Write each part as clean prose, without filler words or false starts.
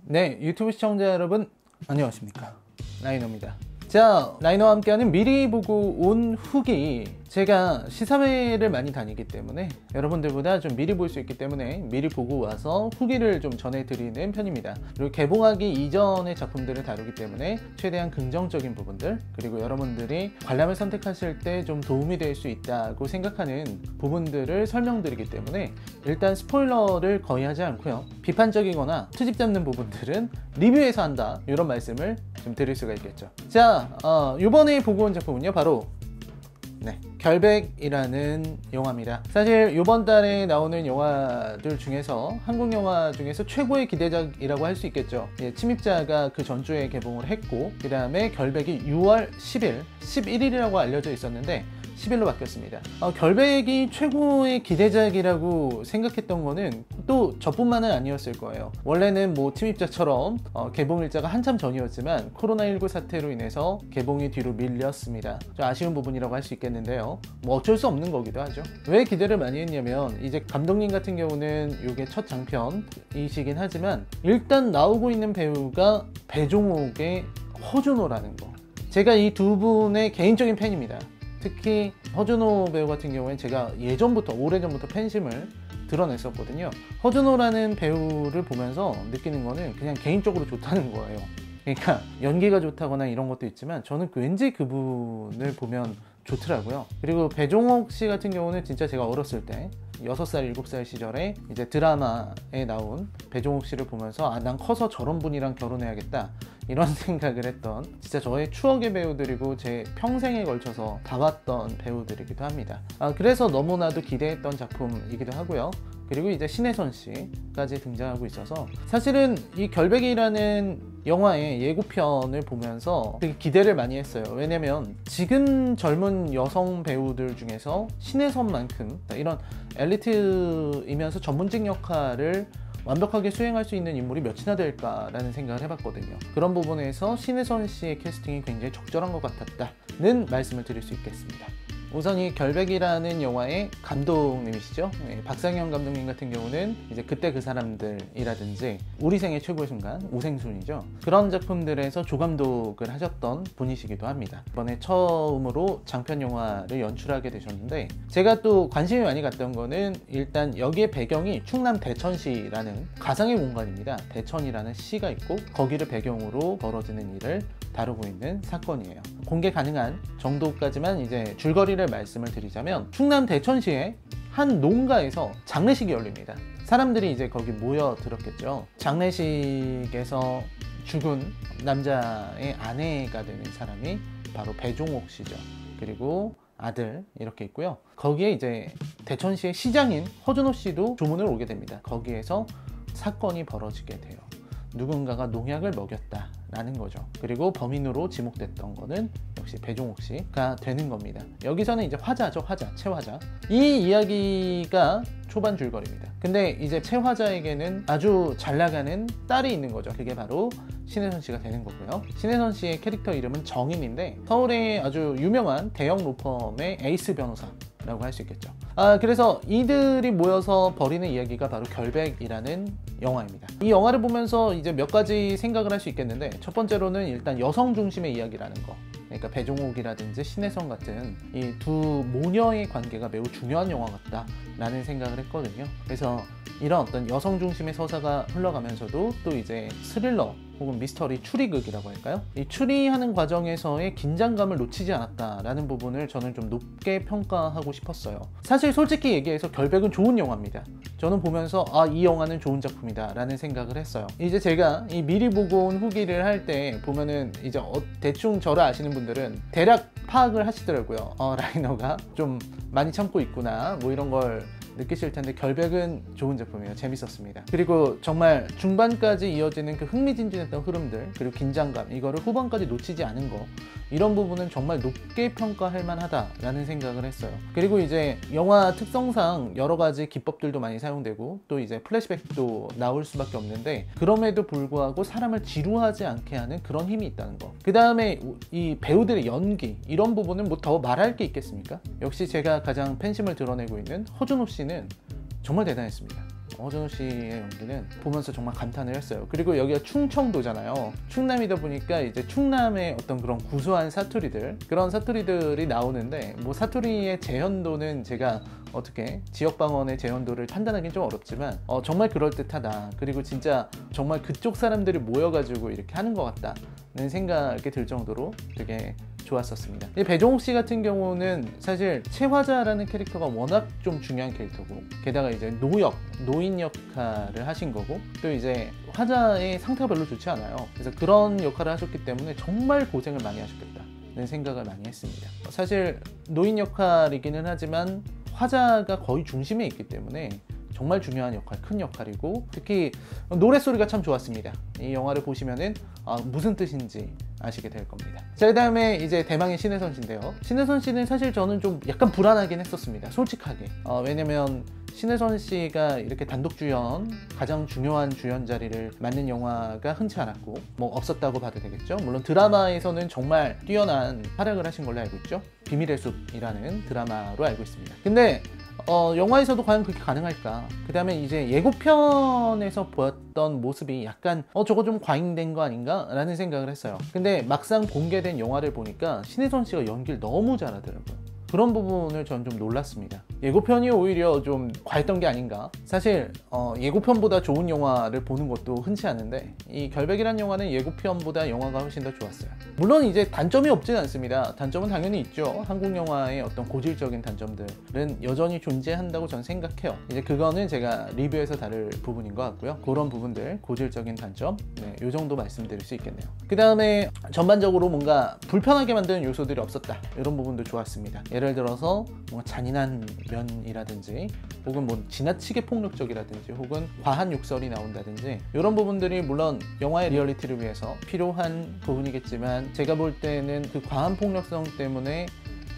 네, 유튜브 시청자 여러분 안녕하십니까, 라이너입니다. 자, 라이너와 함께하는 미리 보고 온 후기, 제가 시사회를 많이 다니기 때문에 여러분들보다 좀 미리 볼 수 있기 때문에 미리 보고 와서 후기를 좀 전해드리는 편입니다. 그리고 개봉하기 이전의 작품들을 다루기 때문에 최대한 긍정적인 부분들, 그리고 여러분들이 관람을 선택하실 때 좀 도움이 될 수 있다고 생각하는 부분들을 설명드리기 때문에 일단 스포일러를 거의 하지 않고요, 비판적이거나 트집 잡는 부분들은 리뷰에서 한다, 이런 말씀을 좀 드릴 수가 있겠죠. 자, 이번에 보고 온 작품은요, 바로 결백이라는 영화입니다. 사실 이번 달에 나오는 영화들 중에서, 한국 영화 중에서 최고의 기대작이라고 할 수 있겠죠. 침입자가 그 전주에 개봉을 했고, 그 다음에 결백이 6월 10일, 11일이라고 알려져 있었는데 10일로 바뀌었습니다. 결백이 최고의 기대작이라고 생각했던 거는 또 저뿐만은 아니었을 거예요. 원래는 뭐 침입자처럼 개봉일자가 한참 전이었지만 코로나19 사태로 인해서 개봉이 뒤로 밀렸습니다. 좀 아쉬운 부분이라고 할 수 있겠는데요, 뭐 어쩔 수 없는 거기도 하죠. 왜 기대를 많이 했냐면, 이제 감독님 같은 경우는 이게 첫 장편이시긴 하지만 일단 나오고 있는 배우가 배종옥의 허준호라는 거, 제가 이 두 분의 개인적인 팬입니다. 특히 허준호 배우 같은 경우에는 제가 예전부터, 오래전부터 팬심을 드러냈었거든요. 허준호라는 배우를 보면서 느끼는 거는 그냥 개인적으로 좋다는 거예요. 그러니까 연기가 좋다거나 이런 것도 있지만 저는 왠지 그분을 보면 좋더라고요. 그리고 배종옥 씨 같은 경우는 진짜 제가 어렸을 때 6살, 7살 시절에 이제 드라마에 나온 배종옥 씨를 보면서 난 커서 저런 분이랑 결혼해야겠다, 이런 생각을 했던, 진짜 저의 추억의 배우들이고 제 평생에 걸쳐서 봐왔던 배우들이기도 합니다. 그래서 너무나도 기대했던 작품이기도 하고요. 그리고 이제 신혜선 씨까지 등장하고 있어서 사실은 이 결백이라는 영화의 예고편을 보면서 되게 기대를 많이 했어요. 왜냐면 지금 젊은 여성 배우들 중에서 신혜선만큼 이런 엘리트이면서 전문직 역할을 완벽하게 수행할 수 있는 인물이 몇이나 될까라는 생각을 해봤거든요. 그런 부분에서 신혜선 씨의 캐스팅이 굉장히 적절한 것 같았다는 말씀을 드릴 수 있겠습니다. 우선 이 결백이라는 영화의 감독님이시죠. 박상현 감독님 같은 경우는 이제 그때 그 사람들이라든지 우리 생애 최고의 순간, 우생순이죠. 그런 작품들에서 조감독을 하셨던 분이시기도 합니다. 이번에 처음으로 장편 영화를 연출하게 되셨는데, 제가 또 관심이 많이 갔던 거는 일단 여기에 배경이 충남 대천시라는 가상의 공간입니다. 대천이라는 시가 있고 거기를 배경으로 벌어지는 일을 다루고 있는 사건이에요. 공개 가능한 정도까지만 이제 줄거리를 말씀을 드리자면, 충남 대천시의 한 농가에서 장례식이 열립니다. 사람들이 이제 거기 모여들었겠죠. 장례식에서 죽은 남자의 아내가 되는 사람이 바로 배종옥 씨죠. 그리고 아들, 이렇게 있고요. 거기에 이제 대천시의 시장인 허준호 씨도 조문을 오게 됩니다. 거기에서 사건이 벌어지게 돼요. 누군가가 농약을 먹였다라는 거죠. 그리고 범인으로 지목됐던 거는 역시 배종옥 씨가 되는 겁니다. 여기서는 이제 화자죠, 화자, 최화자. 이 이야기가 초반 줄거리입니다. 근데 이제 최화자에게는 아주 잘 나가는 딸이 있는 거죠. 그게 바로 신혜선 씨가 되는 거고요. 신혜선 씨의 캐릭터 이름은 정인인데, 서울의 아주 유명한 대형 로펌의 에이스 변호사라고 할 수 있겠죠. 그래서 이들이 모여서 벌이는 이야기가 바로 결백이라는 영화입니다. 이 영화를 보면서 이제 몇 가지 생각을 할 수 있겠는데, 첫 번째로는 일단 여성 중심의 이야기라는 거, 그러니까 배종옥이라든지 신혜선 같은 이 두 모녀의 관계가 매우 중요한 영화 같다라는 생각을 했거든요. 그래서 이런 어떤 여성 중심의 서사가 흘러가면서도 또 이제 스릴러 혹은 미스터리 추리극이라고 할까요? 이 추리하는 과정에서의 긴장감을 놓치지 않았다라는 부분을 저는 좀 높게 평가하고 싶었어요. 사실 솔직히 얘기해서 결백은 좋은 영화입니다. 저는 보면서 이 영화는 좋은 작품이다 라는 생각을 했어요. 이제 제가 이 미리 보고 온 후기를 할 때 보면은 이제 대충 저를 아시는 분들은 대략 파악을 하시더라고요. 라이너가 좀 많이 참고 있구나, 뭐 이런 걸 느끼실 텐데, 결백은 좋은 작품이에요. 재밌었습니다. 그리고 정말 중반까지 이어지는 그 흥미진진했던 흐름들, 그리고 긴장감, 이거를 후반까지 놓치지 않은 거, 이런 부분은 정말 높게 평가할 만하다라는 생각을 했어요. 그리고 이제 영화 특성상 여러 가지 기법들도 많이 사용되고 또 이제 플래시백도 나올 수밖에 없는데, 그럼에도 불구하고 사람을 지루하지 않게 하는 그런 힘이 있다는 거. 그 다음에 이 배우들의 연기, 이런 부분은 뭐 더 말할 게 있겠습니까? 역시 제가 가장 팬심을 드러내고 있는 허준호 씨는 정말 대단했습니다. 허준호 씨의 연기는 보면서 정말 감탄을 했어요. 그리고 여기가 충청도잖아요. 충남이다 보니까 이제 충남의 어떤 그런 구수한 사투리들, 그런 사투리들이 나오는데, 뭐 사투리의 재현도는 제가 어떻게 지역방언의 재현도를 판단하기는 좀 어렵지만 정말 그럴듯하다. 그리고 진짜 정말 그쪽 사람들이 모여가지고 이렇게 하는 것 같다는 생각이 들 정도로 되게 좋았었습니다. 배종욱 씨 같은 경우는 사실 최화자라는 캐릭터가 워낙 좀 중요한 캐릭터고, 게다가 이제 노인 역할을 하신 거고, 또 이제 화자의 상태가 별로 좋지 않아요. 그래서 그런 역할을 하셨기 때문에 정말 고생을 많이 하셨겠다는 생각을 많이 했습니다. 사실 노인 역할이기는 하지만 화자가 거의 중심에 있기 때문에 정말 중요한 역할, 큰 역할이고, 특히 노랫소리가 참 좋았습니다. 이 영화를 보시면은 무슨 뜻인지 아시게 될 겁니다. 자, 그 다음에 이제 대망의 신혜선 씨인데요. 신혜선 씨는 사실 저는 좀 약간 불안하긴 했었습니다. 솔직하게. 왜냐면 신혜선 씨가 이렇게 단독 주연, 가장 중요한 주연 자리를 맡는 영화가 흔치 않았고, 뭐 없었다고 봐도 되겠죠. 물론 드라마에서는 정말 뛰어난 활약을 하신 걸로 알고 있죠. 비밀의 숲이라는 드라마로 알고 있습니다. 근데 영화에서도 과연 그렇게 가능할까? 그 다음에 이제 예고편에서 보였던 모습이 약간 저거 좀 과잉된 거 아닌가? 라는 생각을 했어요. 근데 막상 공개된 영화를 보니까 신혜선 씨가 연기를 너무 잘하더라고요. 그런 부분을 전 좀 놀랐습니다. 예고편이 오히려 좀 과했던 게 아닌가. 사실 예고편보다 좋은 영화를 보는 것도 흔치 않은데, 이 결백이라는 영화는 예고편보다 영화가 훨씬 더 좋았어요. 물론 이제 단점이 없진 않습니다. 단점은 당연히 있죠. 한국 영화의 어떤 고질적인 단점들은 여전히 존재한다고 저는 생각해요. 이제 그거는 제가 리뷰에서 다룰 부분인 것 같고요. 그런 부분들, 고질적인 단점, 이 정도 말씀드릴 수 있겠네요. 그 다음에 전반적으로 뭔가 불편하게 만드는 요소들이 없었다, 이런 부분도 좋았습니다. 예를 들어서 뭔가 잔인한 면이라든지, 혹은 뭐 지나치게 폭력적이라든지, 혹은 과한 욕설이 나온다든지, 이런 부분들이 물론 영화의 리얼리티를 위해서 필요한 부분이겠지만, 제가 볼 때는 그 과한 폭력성 때문에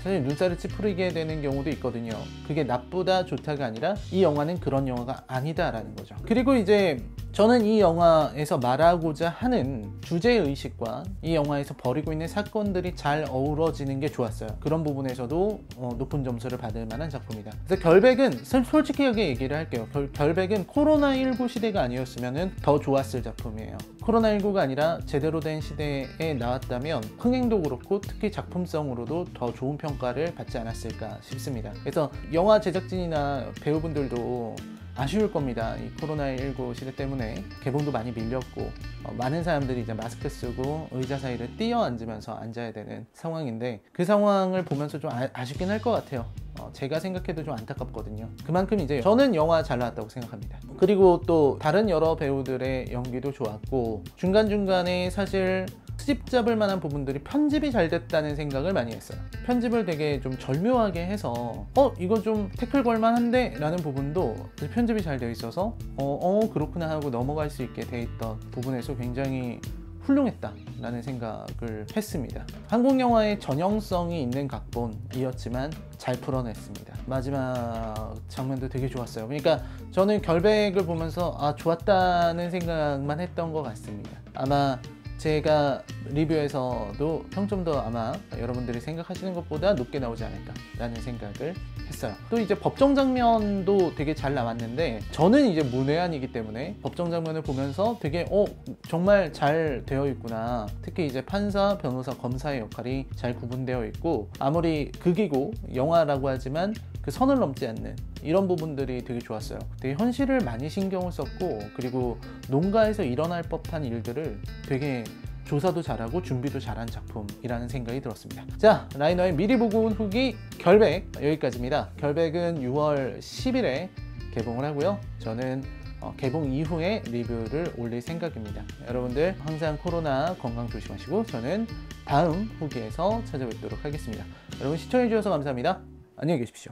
사실 눈살을 찌푸리게 되는 경우도 있거든요. 그게 나쁘다 좋다가 아니라 이 영화는 그런 영화가 아니다라는 거죠. 그리고 이제 저는 이 영화에서 말하고자 하는 주제의식과 이 영화에서 벌이고 있는 사건들이 잘 어우러지는 게 좋았어요. 그런 부분에서도 높은 점수를 받을 만한 작품이다. 그래서 결백은 솔직하게 얘기를 할게요. 결백은 코로나19 시대가 아니었으면 더 좋았을 작품이에요. 코로나19가 아니라 제대로 된 시대에 나왔다면 흥행도 그렇고 특히 작품성으로도 더 좋은 평가를 받지 않았을까 싶습니다. 그래서 영화 제작진이나 배우분들도 아쉬울 겁니다. 이 코로나19 시대 때문에 개봉도 많이 밀렸고, 많은 사람들이 이제 마스크 쓰고 의자 사이를 뛰어 앉으면서 앉아야 되는 상황인데, 그 상황을 보면서 좀 아쉽긴 할 것 같아요. 제가 생각해도 좀 안타깝거든요. 그만큼 이제 저는 영화 잘 나왔다고 생각합니다. 그리고 또 다른 여러 배우들의 연기도 좋았고, 중간중간에 사실 트집 잡을 만한 부분들이 편집이 잘 됐다는 생각을 많이 했어요. 편집을 되게 좀 절묘하게 해서 이거 좀 태클 걸만한데? 라는 부분도 편집이 잘 되어 있어서 그렇구나 하고 넘어갈 수 있게 돼 있던 부분에서 굉장히 훌륭했다 라는 생각을 했습니다. 한국 영화의 전형성이 있는 각본이었지만 잘 풀어냈습니다. 마지막 장면도 되게 좋았어요. 그러니까 저는 결백을 보면서 좋았다는 생각만 했던 것 같습니다. 아마 제가 리뷰에서도 평점도 아마 여러분들이 생각하시는 것보다 높게 나오지 않을까 라는 생각을 했어요. 또 이제 법정 장면도 되게 잘 나왔는데, 저는 이제 문외한이기 때문에 법정 장면을 보면서 되게 정말 잘 되어 있구나. 특히 이제 판사, 변호사, 검사의 역할이 잘 구분되어 있고, 아무리 극이고 영화라고 하지만 그 선을 넘지 않는 이런 부분들이 되게 좋았어요. 되게 현실을 많이 신경을 썼고, 그리고 농가에서 일어날 법한 일들을 되게 조사도 잘하고 준비도 잘한 작품이라는 생각이 들었습니다. 자, 라이너의 미리 보고 온 후기 결백 여기까지입니다. 결백은 6월 10일에 개봉을 하고요. 저는 개봉 이후에 리뷰를 올릴 생각입니다. 여러분들 항상 코로나 건강 조심하시고, 저는 다음 후기에서 찾아뵙도록 하겠습니다. 여러분 시청해주셔서 감사합니다. 안녕히 계십시오.